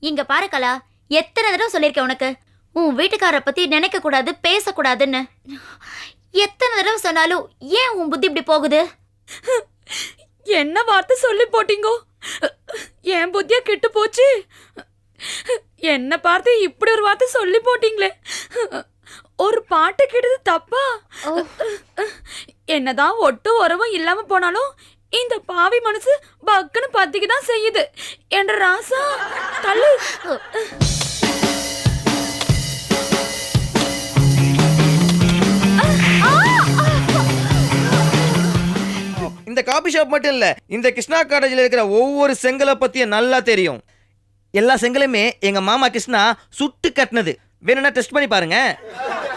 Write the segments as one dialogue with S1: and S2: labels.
S1: இங்க பாரு கலா, எத்தனை தடவை சொல்லிருக்கேன் உனக்கு உன் வீட்டுக்கார பத்தி நினைக்க கூடாது, பேசக்கூடாதுன்னு. எத்தனை தடவை சொன்னாலும் ஏன் உன் புத்தி இப்படி போகுது?
S2: என்ன வார்த்தை சொல்லி போட்டீங்கோ? என் புத்தியா கெட்டு போச்சு. என்ன பார்த்து இப்படி ஒரு வார்த்தை சொல்லி போட்டீங்களே. ஒரு பாட்டு கேட்டது தப்பா? என்னதான் ஒட்டு உறவும் இல்லாம போனாலும் இந்த பாவி மனசு பக்குன்னு பத்திக்கு தான் செய்யுது. என்ற ராசா தள்ளு.
S3: இந்த காபி ஷாப் மட்டும் இல்ல, இந்த கிருஷ்ணா காலேஜில் இருக்கிற ஒவ்வொரு செங்கலை பத்தியும் நல்லா தெரியும். எல்லா செங்கலுமே எங்க மாமா கிருஷ்ணா சுட்டு கட்டினது. வேணும்னா டெஸ்ட் பண்ணி பாருங்க.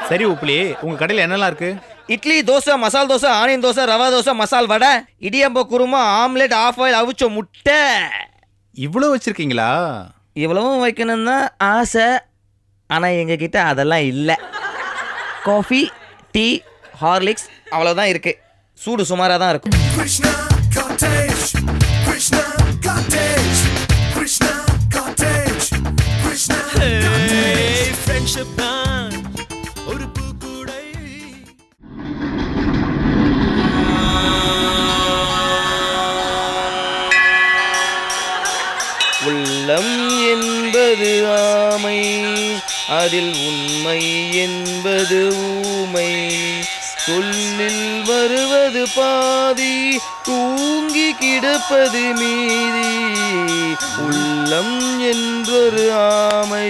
S4: சரி உப்புலி, உங்க கடையில் என்னெல்லாம் இருக்கு?
S3: இட்லி, தோசை, மசால் dosa, onion dosa, rava dosa, masala vada, இடியம்ப kurma, omelette, of oil, அவிச்ச முட்டை.
S4: இவ்வளோ வச்சிருக்கீங்களா?
S3: இவ்வளவும் வைக்கணும் தான் ஆசை. ஆனா எங்க கிட்ட அதெல்லாம் இல்லை. காஃபி, டீ, ஹார்லிக்ஸ் அவ்வளவுதான் இருக்கு. சூடு சுமாராக தான் இருக்கும்.
S5: Krishna Cottage, Krishna Cottage, Krishna Cottage, Krishna Cottage. Friendship தான் ஒரு பூக்கூடை.
S3: உள்ளம் என்பது ஆமை, அதில் உண்மை என்பது ஊமை. சொல்லில் வருவது பாதி, தூங்கி கிடப்பது மீதி. உள்ளம் என்றொரு ஆமை.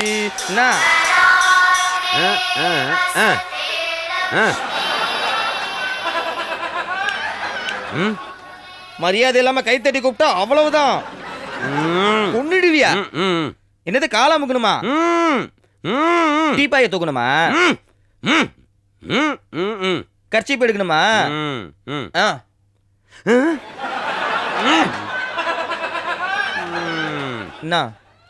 S3: மரியாதை இல்லாம கைத்தட்டி கூப்பிட்டா அவ்வளவுதான். கொன்னுடுவியா? என்னது காலா முக்கணுமா? டீப்பாய தூக்கணுமா? கர்ச்சீப் எடுக்கணுமா? என்ன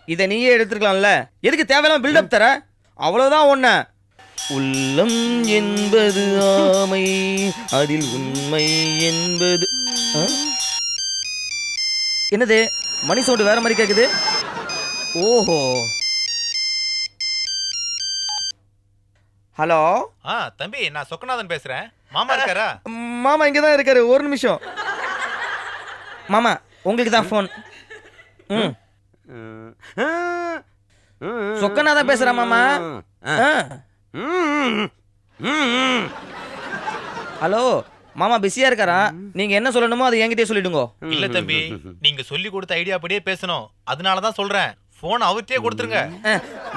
S3: இதை நீயே எடுத்துக்கலாம்ல, எதுக்கு தேவையில்லாம பில்டப் தர? அவ்வளவுதான் ஒண்ணு. உள்ளம் என்பது ஆமை, அதில் உண்மை என்பது. என்னது மணி சவுண்ட் வேற மாதிரி கேக்குது? ஓஹோ, ஹலோ.
S4: தம்பி, நான் சொக்கநாதன் பேசுறேன். மாமா இருக்காரா?
S3: மாமா இங்கதான் இருக்காரு. ஒரு நிமிஷம் மாமா, உங்களுக்கு தான் போன். சொக்கநாதன் பேசுறேன் மாமா. ஹலோ மாமா, பிஸியா இருக்காரா? நீங்க என்ன சொல்லணுமோ அதை என்கிட்டயே சொல்லிடுங்க.
S4: இல்ல தம்பி, நீங்க சொல்லி கொடுத்த ஐடியா அப்படியே பேசணும். அதனாலதான் சொல்றேன், போன் அவர்கிட்டயே கொடுத்துருங்க.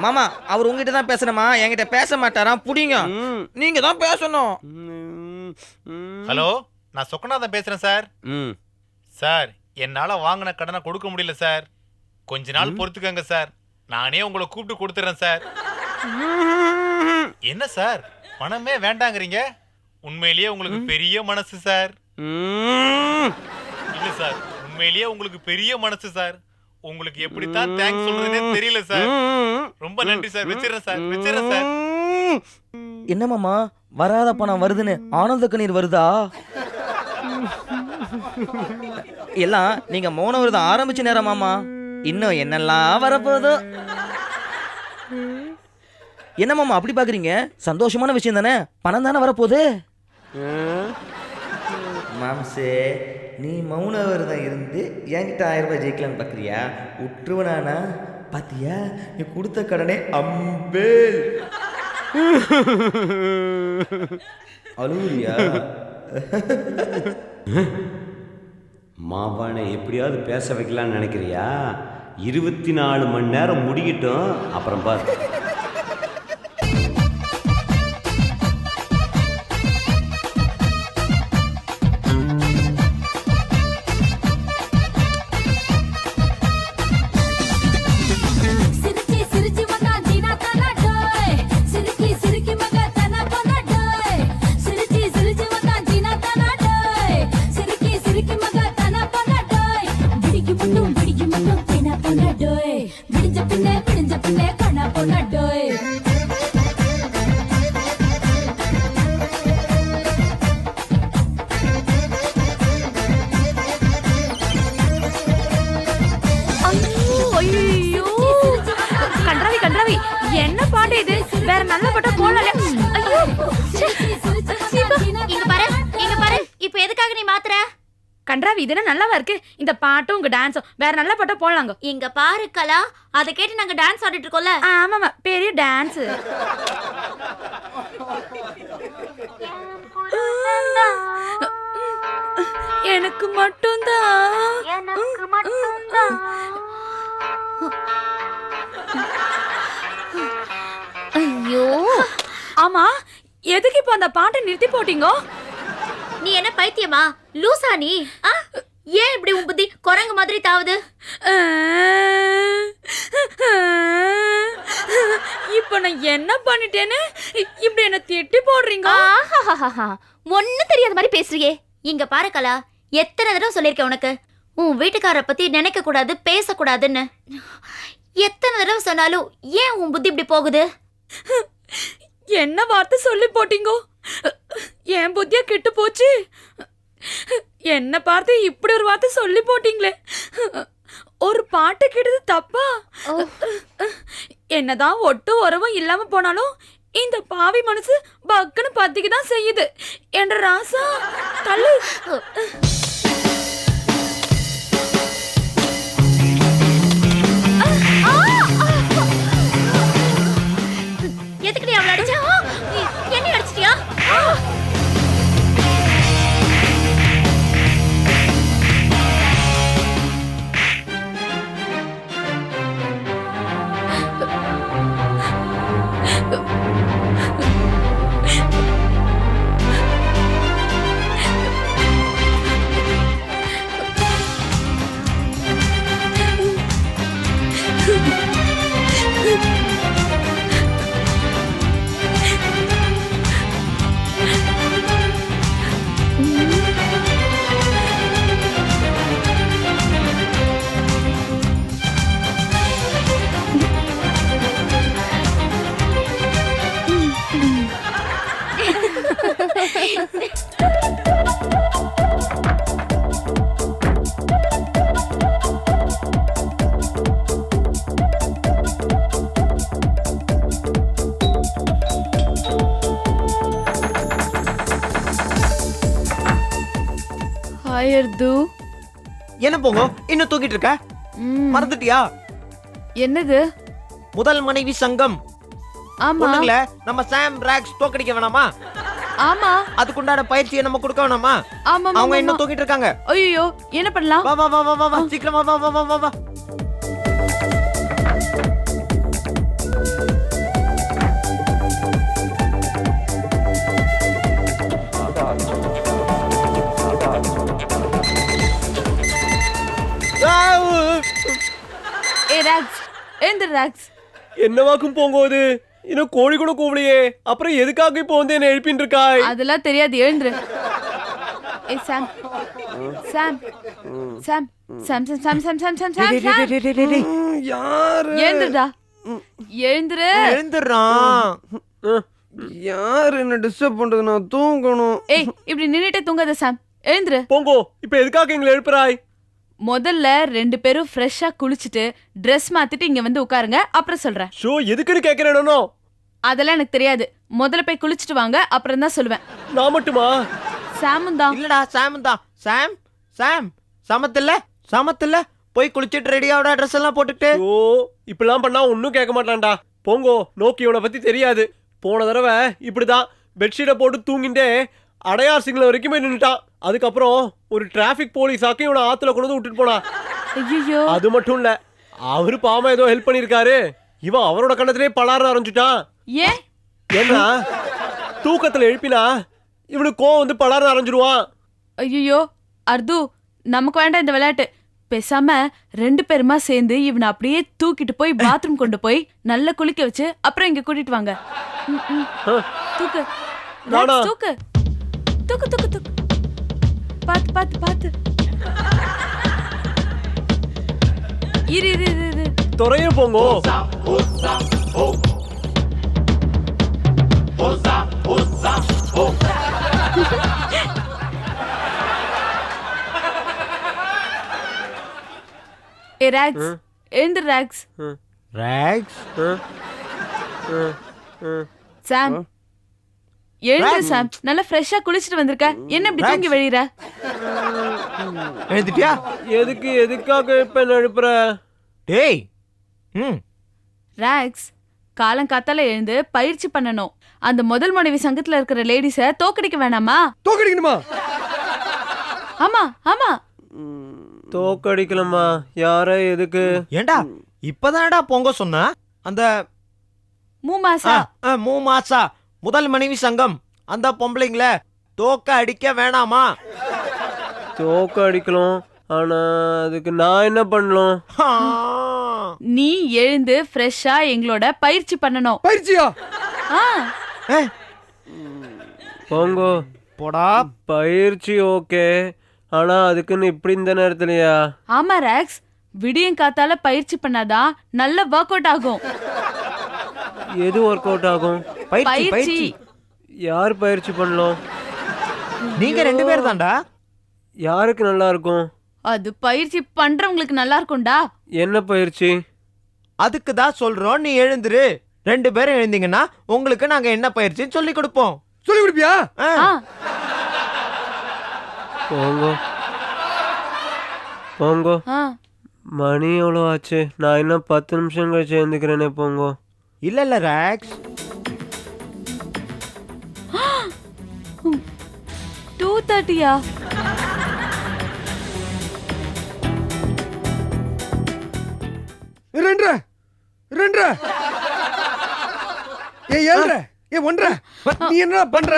S3: மாமா, அவர் உங்ககிட்ட தான் பேசணுமா? என்கிட்ட பேச மாட்டாராம். புடிங்க, நீங்க தான் பேசணும்.
S4: ஹலோ, நான் சொக்கநாதன் பேசுறேன் சார். சார், என்னால வாங்கின கடனை கொடுக்க முடியல சார். கொஞ்ச நாள் பொறுத்துக்கங்க சார். நானே உங்களை கூப்பிட்டு கொடுத்துறேன் சார். என்ன சார், பணமே வேண்டாங்கிறீங்க? உண்மையிலேயே உங்களுக்கு பெரிய மனசு சார். இல்ல சார், உண்மையிலேயே உங்களுக்கு பெரிய மனசு சார். உங்களுக்கு எப்படித்தான் தேங்க்ஸ் சொல்றதுன்னே தெரியல சார். ரொம்ப நன்றி சார். வச்சிரேன் சார், வச்சிரேன் சார்.
S3: என்ன மாமா, வராத பணம் வருதுன்னு ஆனந்த கண்ணீர் வருதா? எல்லாம் நீங்க மௌன விரதம் ஆரம்பிச்ச நேரம் மாமா. இன்னும் என்னெல்லாம் வரப்போதோ. என்ன மாமா அப்படி பாக்குறீங்க? சந்தோஷமான விஷயம் தானே, பணம் தானே வரப்போகுது. மாம்சே, நீ மௌன விரதம் இருந்து என்கிட்ட 1000 ரூபாய் ஜெயிக்கலான்னு பாக்குறியா? உற்றுவனானா பாத்தியா? நீ கொடுத்த கடனே அம்பேல். அழுவுறியா?
S6: மாவானை எப்படியாவது பேச வைக்கலான்னு நினைக்கிறியா? 24 மணி நேரம் முடிக்கட்டும், அப்புறம் பாரு.
S2: பாவி, என்ன பாட்டு இது? வேற நல்ல பாட்டா போடல. ஐயோ ச்சே. சீபா,
S1: இங்க பாரு, இங்க பாரு. இப்போ எதுக்காக நீ மாத்துற?
S2: கன்றாவி, இதுனா நல்லாவா இருக்கு? இந்த பாட்டும் உங்க டான்ஸும் வேற நல்ல பாட்டா போடலாங்க.
S1: இங்க பாரு கலா, அதை கேட்டு நாங்க டான்ஸ் ஆடிட்டு இருக்கோம்ல.
S2: ஆமாமா, பெரிய டான்ஸ். எனக்கு மட்டும்தான்.
S1: ஐயோ,
S2: ஆமா, எதுக்கு இப்ப அந்த பாட்டை நிறுத்தி போட்டீங்க?
S1: நீ என்ன பைத்தியமா? லூசா நீ? ஆ? ஏன் இப்படி உன் புத்தி குரங்கு மாதிரி தாவுது?
S2: இப்ப நான் என்ன பண்ணிட்டேன்னு இப்படி என்ன திட்டி போடுறீங்க?
S1: ஆஹாஹாஹா. ஒண்ணும் தெரியாத மாதிரி பேசுறியே. இங்க பாரு கலா, எத்தனை தடவை சொல்லிருக்கேன் உனக்கு உன் வீட்டுக்காரரை பத்தி நினைக்க கூடாது, பேசக்கூடாதுன்னு. எத்தனை தடவை சொன்னாலும் ஏன் உன் புத்தி இப்படி போகுது?
S2: என்ன வார்த்தை சொல்லி போட்டீங்க? என் புத்தியா கெட்டு போச்சு. என்ன பார்த்து இப்படி ஒரு வார்த்தை சொல்லி போட்டீங்களே. ஒரு பாட்டு கேட்டது தப்பா? என்னதான் ஒட்டு உறவும் இல்லாம போனாலும் இந்த பாவி மனசு பக்குன்னு பத்திக்கு தான் செய்யுது. என்ற ராசா தள்ளு.
S1: எதுக்கு நீ அவளை அடிச்சா? என்ன அடிச்சிட்டியா?
S2: ஆயர்து
S3: என்ன போங்க இன்னும் தூக்கிட்டு இருக்க? மறந்துட்டியா?
S2: என்னது?
S3: முதல் மனைவி சங்கம்.
S2: ஆமா
S3: பொண்ணுங்கள நம்ம சாம் ராக்ஸ் தோக்கடிக்க வேணாமா?
S2: ஆமா
S3: அதுக்குண்டான பயிற்சியை நம்ம கொடுக்க வேணாமா?
S2: ஆமா
S3: அவங்க இன்னும் தூக்கிட்டு இருக்காங்க.
S2: ஐயோ, என்ன பண்ணலாம்?
S3: வா வா வா வா வா வா சீக்கிரம் வா வா வா வா வா வா.
S2: ஏ ராக்ஸ், ஏந்திர ராக்ஸ்.
S7: என்னவாக்கும் போங்கோது இன்னும் கோழி கூட கூவலையே, அப்புறம் எதுக்காக இப்போ வந்து என்ன எழுப்பின்னு இருக்காய்?
S2: அதெல்லாம் தெரியாது, எழுந்துரு. ஏ சாம் சாம் சாம் சாம் சாம் சாம் சாம் சாம் சாம் சாம்
S7: யாரு
S2: எழுந்துடா, எழுந்துரு.
S3: எழுந்துடுறான்.
S7: யாரு என்ன டிஸ்டர்ப் பண்றது? நான் தூங்கணும்.
S2: ஏய், இப்படி நின்னுட்டே தூங்காத சாம், எழுந்துரு.
S7: போங்கோ, இப்போ எதுக்காக எங்களை எழுப்புறாய்?
S2: முதல்ல 2 பேரும் ஃப்ரெஷ்ஷா குளிச்சுட்டு ட்ரெஸ் மாத்திட்டு இங்க வந்து உட்காருங்க, அப்புறம் சொல்றேன்.
S7: ஷோ எதுக்குன்னு கேக்குறேனோ?
S2: அதெல்லாம் எனக்கு தெரியாது. முதல்ல போய் குளிச்சுட்டு வாங்க, அப்புறம் தான் சொல்லுவேன்.
S7: நான் மட்டுமா?
S2: சாமும் தான்.
S3: இல்லடா சாம் தான். சாம் சாம் சமத்துல சமத்துல போய் குளிச்சிட்டு ரெடியாவோட ட்ரெஸ் எல்லாம் போட்டுக்கிட்டு.
S7: ஓ, இப்படிலாம் பண்ணா ஒன்னும் கேட்க மாட்டான்டா. போங்கோ, நோக்கி இவனை பத்தி தெரியாது. போன தடவை இப்படிதான் பெட்ஷீட்டை போட்டு தூங்கிட்டே அடையார் சிக்னல் வரைக்கும் போய் நின்னுட்டான். அதுக்கப்புறம் ஒரு டிராபிக் போலீஸாக்கு இவனை ஆத்துல கொண்டு வந்து விட்டுட்டு போனா.
S2: ஐயோ,
S7: அது மட்டும் இல்ல, அவரு பாவம் ஏதோ ஹெல்ப் பண்ணிருக்காரு. இவன் அவரோட கண்ணத்திலே பலார ஆரம்பிச்சுட்டான்.
S2: ஏன்?
S7: ஏன்னா தூக்கத்துல எழுப்பினா இவனுக்கு கோவம் வந்து பலார ஆரம்பிச்சிருவான்.
S2: ஐயோ அர்து, நமக்கு வேண்டாம் இந்த விளையாட்டு. பேசாம 2 பேருமா சேர்ந்து இவனை அப்படியே தூக்கிட்டு போய் பாத்ரூம் கொண்டு போய் நல்லா குளிக்க வச்சு அப்புறம் இங்க கூட்டிட்டு வாங்க. தூக்கு
S7: நானா?
S2: ராக்ஸ், தூக்கு தூக்கு தூக்கு தூக்கு. பாத்து பாத்து பாத்து. இரு இரு இரு இரு.
S7: துறைய போங்கோ.
S2: ஏ ராக்ஸ், எழுந்துரு ராக்ஸ்.
S3: ராக்ஸ்
S7: ம், ம்.
S2: சாம் எழுந்து சாம், நல்லா ஃப்ரெஷ்ஷா குளிச்சிட்டு வந்திருக்க, என்ன இப்படி தூங்கி வெளியிற?
S3: எழுதிட்டியா?
S7: எதுக்காக இப்ப என்ன எழுப்புற?
S3: டேய். ம்.
S2: ராக்ஸ், காலங்காத்தால எழுந்து பயிற்சி பண்ணணும். அந்த முதல் மனைவி சங்கத்துல இருக்கிற லேடிஸ தோக்கடிக்க வேணாமா?
S7: தோக்கடிக்கணுமா?
S2: ஆமா ஆமா.
S7: தோக்கடிக்கலாமா? யார? எதுக்கு?
S3: ஏண்டா இப்பதான்டா பொங்க சொன்ன அந்த
S2: மூமாசா.
S3: மூமாசா முதல் மனைவி சங்கம் அந்த பொம்பளைங்கள தோக்க அடிக்க வேணாமா?
S7: தோக்கடிக்கலாம். ஆனா அதுக்கு நான் என்ன பண்ணலாம்?
S2: நீ எழுந்து ஃப்ரெஷ்ஷா எங்களோட பயிற்சி பண்ணணும்.
S7: பயிற்சியா?
S2: ஆ,
S7: போங்கோ.
S3: போடா.
S7: பயிற்சி ஓகே, ஆனா அதுக்குன்னு இப்படி இந்த நேரத்துலயா?
S2: ஆமா ராக்ஸ், விடியங்காத்தால பயிற்சி பண்ணாதான் நல்ல ஒர்க் அவுட் ஆகும்.
S7: எது ஒர்க் அவுட் ஆகும்?
S2: பயிற்சி.
S7: யார் பயிற்சி பண்ணலாம்?
S3: நீங்க 2 பேர் தான்டா.
S7: யாருக்கு நல்லா இருக்கும்?
S2: அது பயிற்சி பண்றவங்களுக்கு நல்லா இருக்கும்டா.
S7: என்ன பயிற்சி?
S3: அதுக்கு தான் சொல்றோம், நீ எழுந்துரு. 2 பேரும் எழுந்தீங்கன்னா உங்களுக்கு நாங்க என்ன பயிற்சின்னு சொல்லி கொடுப்போம். சொல்லி கொடுப்பியா?
S2: ஆ,
S7: போங்கோ போங்கோ.
S2: ஆ.
S7: மணி எவ்வளோ ஆச்சு? நான் இன்னும் 10 நிமிஷம் கழிச்சு எழுந்துக்கிறேனே. போங்கோ.
S3: இல்ல ராக்ஸ்,
S2: 2:30யா?
S8: ரெண்டரை ஏழ்ற ஒன்றரை. நீ என்ன பண்ற?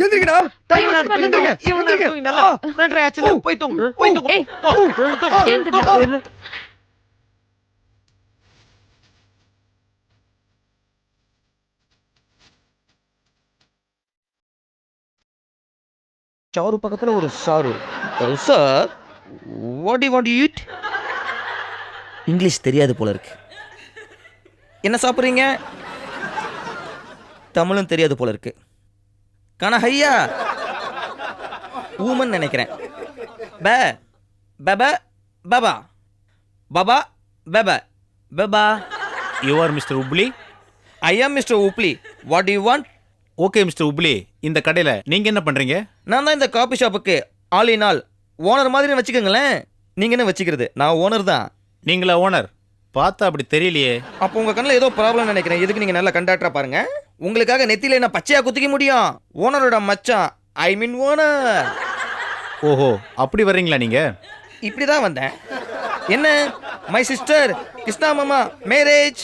S8: எந்திரிக்கடா.
S3: போய் தூங்கு.
S2: ஏய், எழுந்துடா.
S7: என்ன?
S3: சாரு பக்கத்துல ஒரு sir. Sir, what you want to eat? English தெரியாது போல இருக்கு. என்ன சாப்பிட்றீங்க? தமிழும் தெரியாது போல இருக்கு. கனஹையா ஊமன் நினைக்கிறேன். பே பப பபா பபா பப பபா.
S9: You are mister Upli?
S3: I am mister Upli. What you want?
S9: Okay mister Upli, இந்த கடையில் நீங்கள் என்ன பண்ணுறீங்க?
S3: நான் தான் இந்த காபி ஷாப்புக்கு ஆல் இன் ஆல் ஓனர் மாதிரி வச்சுக்கோங்களேன். நீங்கள் என்ன வச்சுக்கிறது, நான் ஓனர் தான்.
S9: நீங்களா ஓனர்? பார்த்தா அப்படி தெரியலையே.
S3: அப்போ உங்கள் கண்ணில் ஏதோ ப்ராப்ளம் நினைக்கிறேன். எதுக்கு நீங்கள் நல்லா கண்டாக்டராக பாருங்க. உங்களுக்காக நெத்தியில் என்ன பச்சையாக குத்திக்க முடியும்? ஓனரோட மச்சான், ஐ மீன் ஓனர்.
S9: ஓஹோ, அப்படி வர்றீங்களா நீங்கள்?
S3: இப்படி தான் வந்தேன். என்ன, மை சிஸ்டர் கிருஷ்ணா மாமா மேரேஜ்,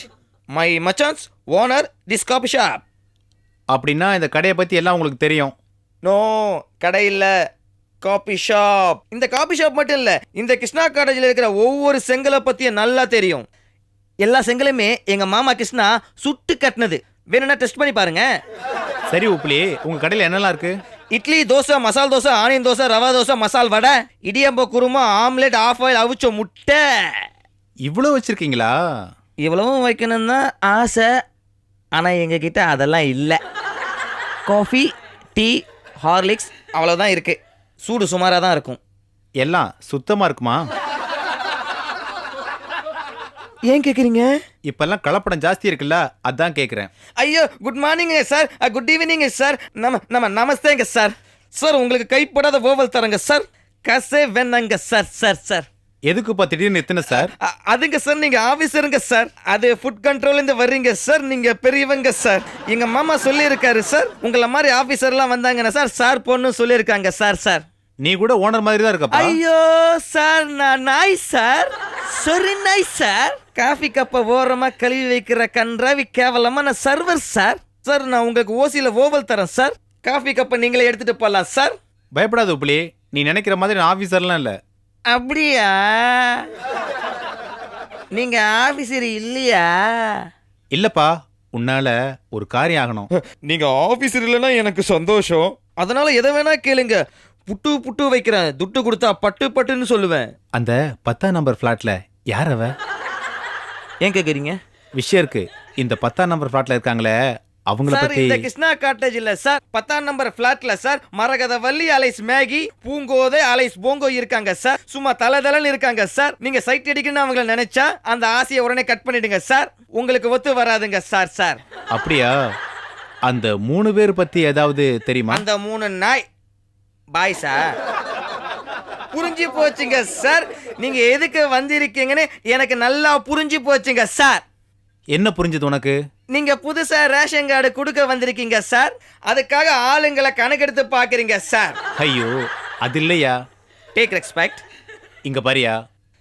S3: மை மச்சான்ஸ் ஓனர் திஸ் காபி ஷாப்.
S9: அப்படின்னா இந்த கடையை பற்றி எல்லாம் உங்களுக்கு தெரியும்.
S3: நோ, கடை இல்லை, காபி ஷாப். இந்த காபி ஷாப் மட்டும் இல்லை, இந்த கிருஷ்ணா காலேஜில் இருக்கிற ஒவ்வொரு செங்கலை பற்றியும் நல்லா தெரியும். எல்லா செங்கலுமே எங்கள் மாமா கிருஷ்ணா சுட்டு கட்டினது. வேணும்னா டெஸ்ட் பண்ணி பாருங்க.
S9: சரி உப்ளி, உங்கள் கடையில் என்னெல்லாம் இருக்குது?
S3: இட்லி, தோசை, மசால் dosa, onion dosa, rava dosa, masala vada, இடியம்ப kurma, omelette, of oil, அவிச்ச முட்டை.
S9: இவ்வளோ வச்சுருக்கீங்களா?
S3: இவ்வளவும் வைக்கணும் தான் ஆசை, ஆனால் எங்ககிட்ட அதெல்லாம் இல்லை. காஃபி, டீ, ஹார்லிக்ஸ் அவ்வளோதான் இருக்குது. சூடு சுமாராக தான் இருக்கும்.
S9: எல்லாம் சுத்தமாக இருக்குமா?
S3: ஏன் கேட்குறீங்க?
S9: இப்போல்லாம் கலப்படம் ஜாஸ்தி இருக்குல்ல, அதான் கேட்குறேன்.
S3: ஐயோ, good morning sir, good evening sir, நமஸ்தேங்க சார். சார், உங்களுக்கு கைப்படாத ஓவல் தரங்க சார், கசே வேணாங்க சார். சார் சார்
S9: எதுக்குப்பா திடீர்னு எத்தனை சார்?
S3: அதுங்க சார், நீங்க ஆபீசருங்க சார், அது ஃபுட் கண்ட்ரோல் இருந்து வர்றீங்க சார், நீங்க பெரியவங்க சார். எங்க மாமா சொல்லியிருக்காரு சார், உங்களை மாதிரி ஆபீசர்லாம் வந்தாங்கன்னா சார், சார் பொண்ணு சொல்லியிருக்காங்க சார். சார்,
S9: நீ கூட ஓனர் மாதிரி தான் இருக்கப்பா.
S3: ஐயோ சார், நான் நாய் சார், சரி நாய் சார். காஃபி கப்பை ஓரமா கழுவி வைக்கிற கன்றாவி கேவலமா நான் சர்வர் சார். சார், நான் உங்களுக்கு ஓசியில ஓவல் தரேன் சார், காஃபி கப்பை நீங்களே எடுத்துட்டு போகலாம் சார்.
S9: பயப்படாத உப்ளி, நீ நினைக்கிற மாதிரி நான் ஆஃபீஸர்லாம் இல்லை.
S3: அப்படியா? நீங்க ஆபீசர் இல்லையா?
S9: இல்லைப்பா, உன்னால ஒரு காரியம் ஆகணும்.
S3: நீங்க ஆபீசர் இல்லைன்னா எனக்கு சந்தோஷம். அதனால எதை வேணா கேளுங்க, புட்டு புட்டு வைக்கிறேன். துட்டு கொடுத்தா பட்டு பட்டுன்னு சொல்லுவேன்.
S9: அந்த 10ஆம் நம்பர் ஃப்ளாட்ல யார் அவ?
S3: ஏன் கேட்குறீங்க?
S9: விஷயம் இருக்கு. இந்த 10ஆம் நம்பர் ஃப்ளாட்ல இருக்காங்களே, அவங்கள
S3: சார்
S9: பத்தி
S3: இந்த கிருஷ்ணா காட்டேஜ் இல்ல சார் 10ஆம் நம்பர் பிளாட்ல sir Maragathavalli alias Maggie Poongothai alias Bongo இருக்காங்க சார். சும்மா தலதலன்னு இருக்காங்க சார். நீங்க சைட் அடிக்கணும்னு அவங்கள நினைச்சா அந்த ஆசையை உடனே கட் பண்ணிடுங்க சார். உங்களுக்கு ஒத்து வராதுங்க சார். சார்
S9: அப்படியா? அந்த 3 பேர் பத்தி ஏதாவது தெரியுமா?
S3: அந்த 3 நாய் பாய் சார். புரிஞ்சு போச்சுங்க சார். நீங்க எதுக்கு வந்திருக்கீங்கன்னு எனக்கு நல்லா புரிஞ்சு போச்சுங்க சார்.
S9: என்ன புரிஞ்சது உனக்கு?
S3: நீங்க புதுசா ரேஷன் கார்டு கொடுக்க வந்திருக்கீங்க சார். அதுக்காக ஆளுங்களை கணக்கெடுத்து பாக்குறீங்க சார்.
S9: ஐயோ அது இல்லையா.
S3: Take respect.
S9: இங்க பாரியா,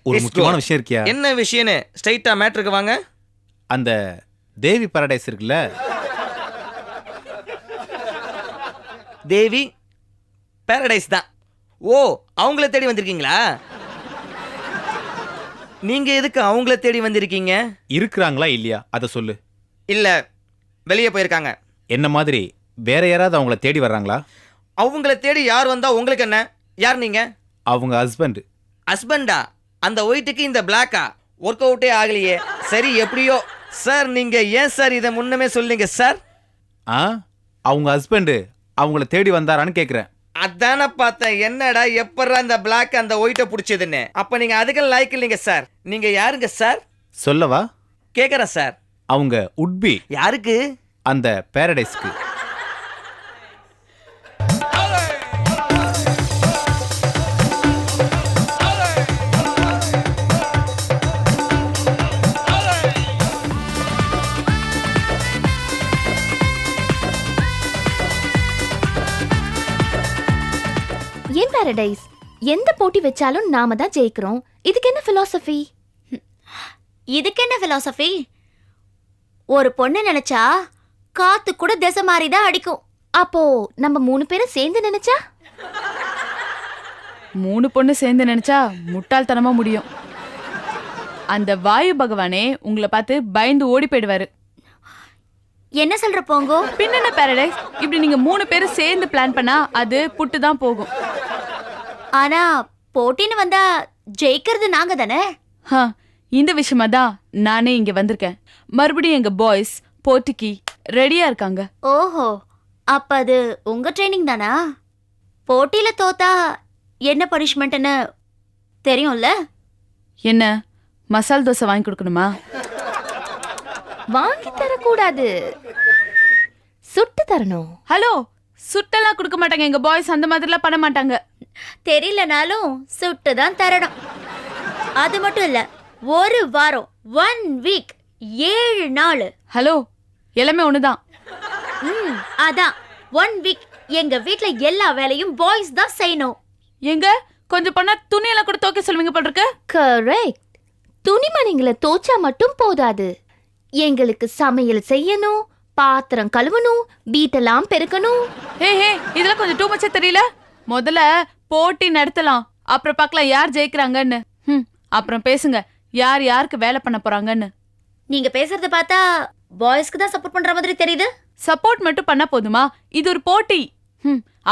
S9: ஒரு
S3: Yes,
S9: முக்கியமான
S3: go.
S9: விஷயம் இருக்கியா?
S3: என்ன விஷயம்னு ஸ்ட்ரைட்டா மேட்ருக்கு வாங்க.
S9: அந்த தேவி பாரடைஸ் இருக்குல்ல,
S3: தேவி பாரடைஸ் தான். ஓ, அவங்கள தேடி வந்திருக்கீங்களா? நீங்க எதுக்கு அவங்கள தேடி வந்திருக்கீங்க?
S9: இருக்கிறாங்களா இல்லையா அதை சொல்லு.
S3: இல்ல, வெளியே போயிருக்காங்க.
S9: என்ன மாதிரி வேற யாராவது அவங்கள தேடி வர்றாங்களா?
S3: அவங்கள தேடி யார் வந்தா உங்களுக்கு என்ன? யார் நீங்க?
S9: அவங்க ஹஸ்பண்ட்.
S3: ஹஸ்பண்டா? அந்த ஒயிட்டுக்கு இந்த பிளாக்கா? ஒர்க் அவுட்டே ஆகலையே. சரி, எப்படியோ சார். நீங்க ஏன் சார் இதை முன்னமே சொல்லுங்க சார்.
S9: ஆ, அவங்க ஹஸ்பண்ட் அவங்கள தேடி வந்தாரான்னு கேக்குறேன்.
S3: அதான பார்த்தேன். என்னடா எப்பறா இந்த பிளாக் அந்த ஒயிட்டை பிடிச்சதுன்னு. அப்ப நீங்க அதுக்கு லைக் இல்லைங்க சார். நீங்க யாருங்க சார்?
S9: சொல்லவா?
S3: கேக்குறேன் சார்.
S9: அவங்க உட்பி
S3: யாருக்கு?
S9: அந்த பாரடைஸ்க்கு.
S1: ஏன் பாரடைஸ்? எந்த போட்டி வச்சாலும் நாம தான் ஜெயிக்கிறோம். இதுக்கு என்ன philosophy? இதுக்கு என்ன philosophy? ஒரு பொண்ணு நினைச்சா காத்து கூட திசை மாறி தான் அடிக்கும். அப்போ நம்ம 3 பேரும் சேர்ந்து நினைச்சா
S2: 3 பொண்ணு சேர்ந்து நினைச்சா முட்டாள்தனமா முடியும். அந்த வாயு பகவானே உங்களை பார்த்து பயந்து ஓடி போயிடுவாரு.
S1: என்ன சொல்ற போங்கோ?
S2: பின்னென்ன பாரடைஸ், இப்படி நீங்க 3 பேரும் சேர்ந்து பிளான் பண்ணா அது புட்டு தான் போகும்.
S1: ஆனா போட்டின்னு வந்தா ஜெயிக்கிறது நாங்க தானே.
S2: ஹ, இந்த விஷயமா தான் நானே இங்க வந்திருக்கேன். மறுபடியும் எங்க பாய்ஸ் போட்டிக்கு ரெடியா இருக்காங்க.
S1: ஓஹோ, அப்ப அது உங்க ட்ரைனிங் தானா? போட்டியில தோத்தா என்ன பனிஷ்மெண்ட்னு தெரியும்ல?
S2: என்ன மசால் தோசை வாங்கி கொடுக்கணுமா?
S1: வாங்கி தரக்கூடாது, சுட்டு தரணும்.
S2: ஹலோ, சுட்டெல்லாம் கொடுக்க மாட்டாங்க எங்க பாய்ஸ். அந்த மாதிரிலாம் பண்ண மாட்டாங்க.
S1: தெரியலனாலும் சுட்டு தான் தரணும். அது மட்டும் இல்ல, ஒரு வாரம் 1 வீக் 7 நாள்.
S2: ஹலோ, எல்லாமே ஒண்ணுதான்.
S1: அதான் 1 வீக் எங்க வீட்ல எல்லா வேலையும் பாய்ஸ் தான் செய்யணும்.
S2: எங்க கொஞ்சம் பண்ணா துணியெல்லாம் கூட துவைக்க சொல்லுவீங்க போல இருக்கு.
S1: கரெக்ட். துணிமணிங்களை தோச்சா மட்டும் போதாது, எங்களுக்கு சமையல் செய்யணும், பாத்திரம் கழுவணும், வீட்டெல்லாம் பெருக்கணும்.
S2: ஹே ஹே, இதெல்லாம் கொஞ்சம் டூ மச்சா தெரியல. முதல்ல போட்டி நடத்தலாம், அப்புறம் பார்க்கலாம் யார் ஜெயிக்கிறாங்கன்னு. அப்புறம் பேசுங்க யார் யாருக்கு வேலை பண்ண போறாங்கன்னு.
S1: நீங்க பேசுறத பார்த்தா பாய்ஸ்க்கு தான் சப்போர்ட் பண்ற மாதிரி தெரியுது.
S2: சப்போர்ட் மட்டும் பண்ணா போதுமா? இது ஒரு போட்டி.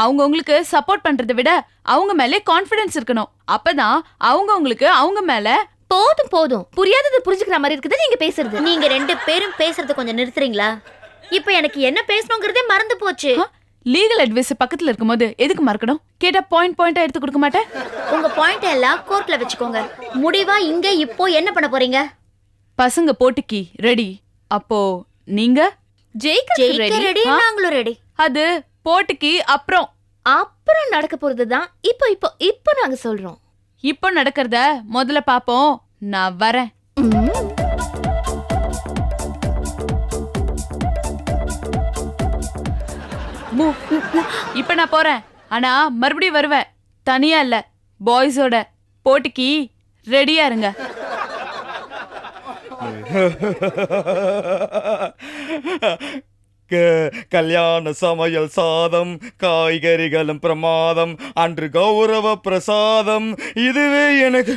S2: அவங்க உங்களுக்கு சப்போர்ட் பண்றதை விட அவங்க மேலே கான்ஃபிடன்ஸ் இருக்கணும். அப்பதான் அவங்க உங்களுக்கு அவங்க மேல.
S1: போதும் போதும், புரியாதது புரிஞ்சுக்கிற மாதிரி இருக்குது நீங்க பேசுறது. நீங்க 2 பேரும் பேசுறது கொஞ்சம் நிறுத்துறீங்களா? இப்ப எனக்கு என்ன பேசணுங்கிறதே மறந்து போச்சு.
S2: லீகல் அட்வைஸ் பக்கத்துல இருக்கும்போது எதுக்கு மறக்கணும்? கேட்டா பாயிண்டா எடுத்து கொடுக்க மாட்டேன்.
S1: உங்க பாயிண்ட் எல்லாம் கோர்ட்ல வச்சுக்கோங்க. முடிவா இங்க இப்போ என்ன பண்ண போறீங்க?
S2: பசங்க போட்டிக்கு ரெடி. அப்போ நீங்க
S1: ஜெயிக்க ரெடி, நாங்களும் ரெடி.
S2: அது போட்டிக்கு அப்புறம்
S1: அப்புறம் நடக்க போறதுதான் இப்போ இப்போ இப்போ நாங்க சொல்றோம்.
S2: இப்போ நடக்கிறத முதல்ல பாப்போம். நான் வரேன். இப்ப நான் போறேன். ஆனா மறுபடியும் வருவேன். தனியா இல்ல, பாய்ஸோட. போட்டிக்கு ரெடியா இருங்க.
S3: கல்யாண சமையல் சாதம், காய்கறிகளும் பிரமாதம், அன்று கௌரவ பிரசாதம், இதுவே எனக்கு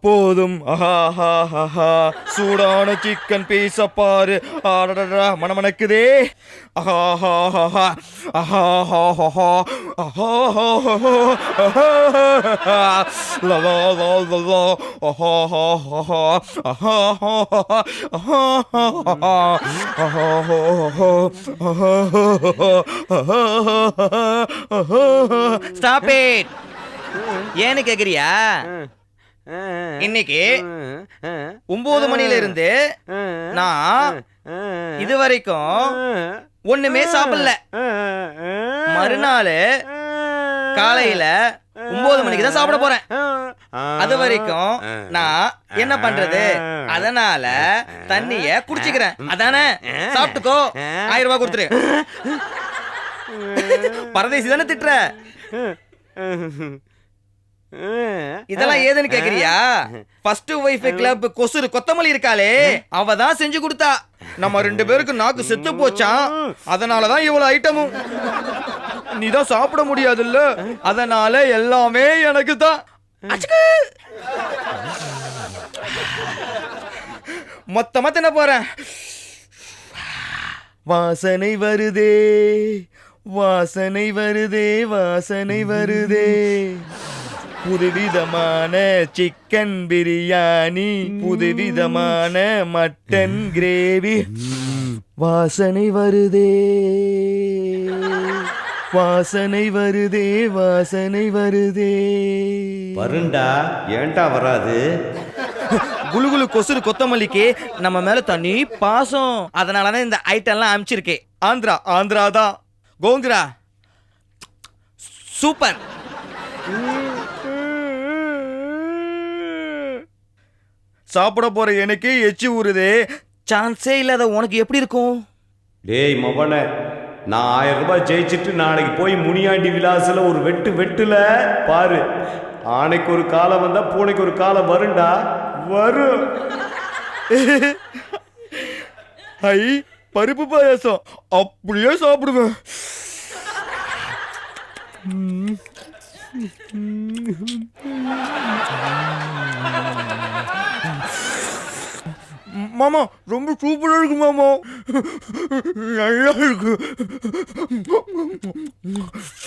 S3: போதும். சூடான சிக்கன் பீஸ பாரு, மணமணக்குதே. Stop it. ஏன்னு கேக்குறியா? இன்னைக்கு 9 மணில இருந்து நான் இது வரைக்கும் ஒண்ணுமே சாப்பிடல. மறுநாள் காலையில 9 மணிக்கு தான் சாப்பிட போறேன். அது வரைக்கும் நான் என்ன பண்றது? அதனால தண்ணிய குடிச்சுக்கிறேன். அதானே? சாப்பிட்டுக்கோ. 1000 ரூபாய் கொடுத்துரு. பரதேசி தானே திட்டுற? இதெல்லாம் ஏதுன்னு கேக்குறியா? ஃபர்ஸ்ட் வைஃப் கிளப் கொசுறு கொத்தமல்லி இருக்காளே, அவ தான் செஞ்சு கொடுத்தா. நம்ம 2 பேருக்கு நாக்கு செத்து போச்சான். அதனாலதான் இவ்வளவு ஐட்டமும். நீ தான் சாப்பிட முடியாதுல்ல, அதனால எல்லாமே எனக்கு தான். மொத்தமா தின்ன போறேன். வாசனை வருதே, வாசனை வருதே, வாசனை வருதே. புதுவிதமான சிக்கன் பிரியாணி, புதுவிதமான மட்டன் கிரேவி. வாசனை வருதே, வாசனை வருதே, வாசனை வருதே.
S6: வருண்டா, ஏன்டா வராது?
S3: குலுகுலு கொசுறு கொத்தமல்லிக்கு நம்ம மேல தனி பாசம். அதனாலதான் இந்த ஐட்டம்லாம் அனுப்பிச்சிருக்கேன். ஆந்திரா, ஆந்திரா தான். கோங்குரா சூப்பர். சாப்பிட போற எனக்கு எச்சி ஊறுதே. சான்ஸே இல்லாத உனக்கு எப்படி இருக்கும்?
S6: டேய் மவனே, நான் 1000 ரூபாய் ஜெயிச்சுட்டு நாளைக்கு போய் முனியாண்டி விலாசில் ஒரு வெட்டுல பாரு. ஆனைக்கு ஒரு காலம் வந்தா பூனைக்கு ஒரு காலம் வருண்டா, வரும்.
S3: ஐ, பருப்பு பாயாசம் அப்படியே சாப்பிடுவேன். மாமா ரொம்ப சூப்பரா இருக்கு மாமா. நல்லா இருக்கு.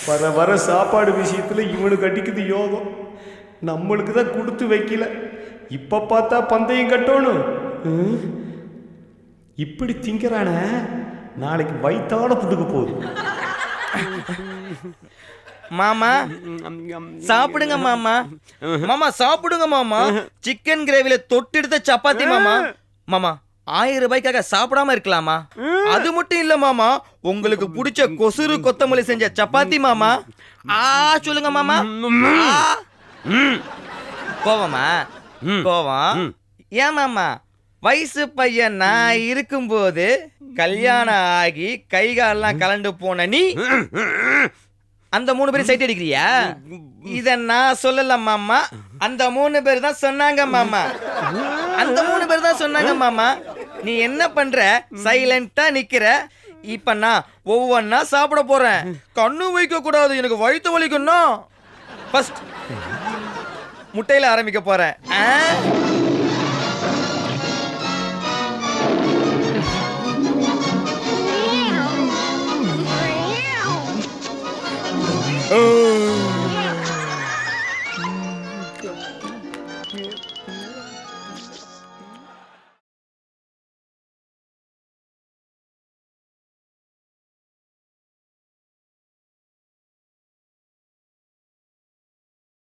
S6: வர வர சாப்பாடு விஷயத்துல இவனுக்கு அடிக்குது யோகம். நம்மளுக்கு தான் கொடுத்து வைக்கல. இப்ப பார்த்தா பந்தயம் கட்டணும். இப்படி திங்கிறான நாளைக்கு வயித்தாட புட்டுக்க போகுது.
S3: மாமா சாப்பிடுங்க மாமா. மாமா சாப்பிடுங்க மாமா. சிக்கன் கிரேவில தொட்டு எடுத்த சப்பாத்தி மாமா. மாமா 1000 ரூபாய்க்காக சாப்பிடாம இருக்கலாமா? அது மட்டும் இல்ல மாமா, உங்களுக்கு பிடிச்ச கொசுறு கொத்தமல்லி செஞ்ச சப்பாத்தி மாமா. சொல்லுங்க மாமா. கோவமா? கோவம் ஏன் மாமா? வயசு பையன் நான் இருக்கும்போது கல்யாணம் ஆகி கை காலெல்லாம் கலண்டு போன நீ அந்த 3 பேரும் சைட் அடிக்கிறியா? இத நான் சொல்லல மாமா, அந்த 3 பேர் தான் சொன்னாங்க மாமா. அந்த 3 பேர் தான் சொன்னாங்க மாமா. நீ என்ன பண்ற? சைலண்டா நிக்கிற. இப்ப நான் ஒவ்வொன்னா சாப்பிட போறேன். கண்ணு வைக்க கூடாது, எனக்கு வயிற்று வலிக்கும்னா. ஃபர்ஸ்ட் முட்டையில ஆரம்பிக்க போறேன். Oh